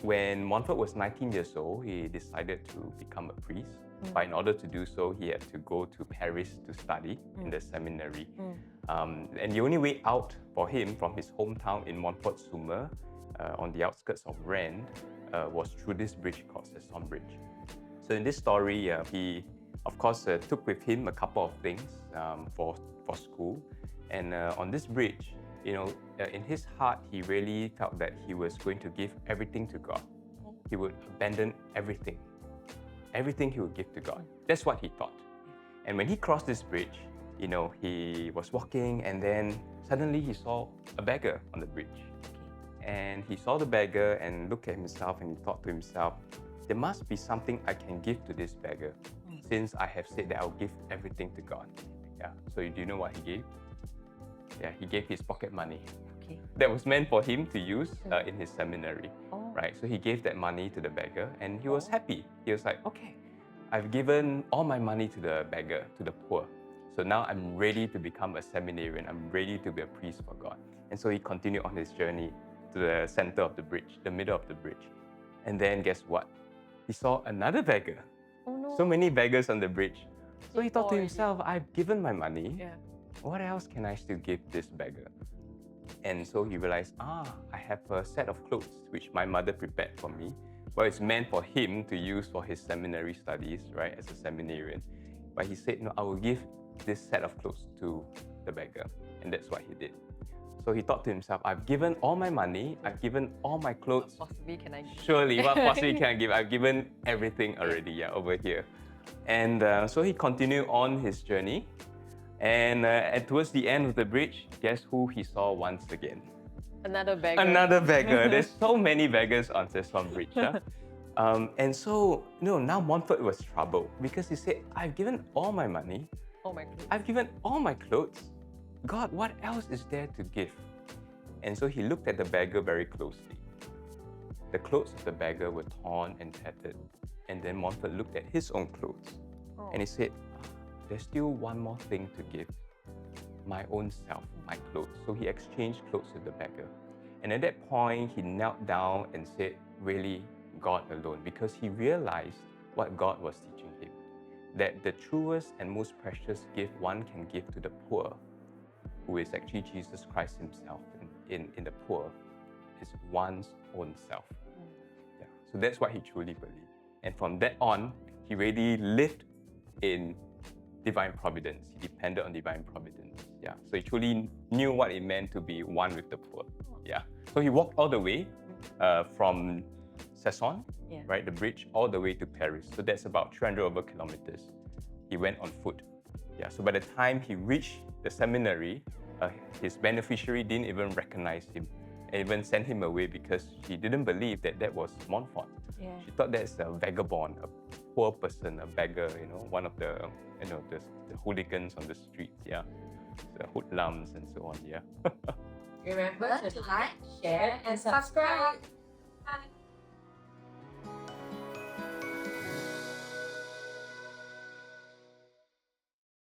when Montfort was 19 years old, he decided to become a priest. But in order to do so, he had to go to Paris to study in the seminary. And the only way out for him from his hometown in Montfort-sur-Mer, on the outskirts of Rennes, was through this bridge called Cesson Bridge. So in this story, he, of course, took with him a couple of things for school. And on this bridge, in his heart, he really felt that he was going to give everything to God. He would abandon everything. Everything he would give to God. That's what he thought. And when he crossed this bridge, he was walking, and then suddenly he saw a beggar on the bridge. And he saw the beggar and looked at himself, and he thought to himself, there must be something I can give to this beggar, since I have said that I'll give everything to God. Yeah. So do you know what he gave? Yeah, he gave his pocket money. That was meant for him to use in his seminary, right? So he gave that money to the beggar, and he was happy. He was like, okay, I've given all my money to the beggar, to the poor. So now I'm ready to become a seminarian. I'm ready to be a priest for God. And so he continued on his journey to the center of the bridge, the middle of the bridge. And then guess what? He saw another beggar. Oh no. So many beggars on the bridge. So he thought to himself, I've given my money. Yeah. What else can I still give this beggar? And so he realized, I have a set of clothes which my mother prepared for me. Well, it's meant for him to use for his seminary studies, right, as a seminarian. But he said, no, I will give this set of clothes to the beggar. And that's what he did. So he thought to himself, I've given all my money, I've given all my clothes. What possibly can I give? Surely, what possibly can I give? I've given everything already, over here. And so he continued on his journey. And towards the end of the bridge, guess who he saw once again? Another beggar. Another beggar. There's so many beggars on Cesson Bridge. And so, now Montfort was troubled because he said, I've given all my money. All my clothes. I've given all my clothes. God, what else is there to give? And so he looked at the beggar very closely. The clothes of the beggar were torn and tattered. And then Montfort looked at his own clothes. And he said, there's still one more thing to give. My own self, my clothes. So he exchanged clothes with the beggar. And at that point, he knelt down and said, really, God alone. Because he realized what God was teaching him. That the truest and most precious gift one can give to the poor, who is actually Jesus Christ himself in the poor, is one's own self. Yeah. So that's what he truly believed. And from that on, he really lived in divine providence. He depended on divine providence. Yeah. So he truly knew what it meant to be one with the poor. Yeah. So he walked all the way from Cesson, right, the bridge, all the way to Paris. So that's about 300 over kilometers. He went on foot. Yeah. So by the time he reached the seminary, his beneficiary didn't even recognize him and even sent him away because she didn't believe that was Montfort. Yeah. She thought that's a vagabond, a poor person, a beggar, one of the hooligans on the street, the hoodlums and so on, Remember to like, share, and subscribe.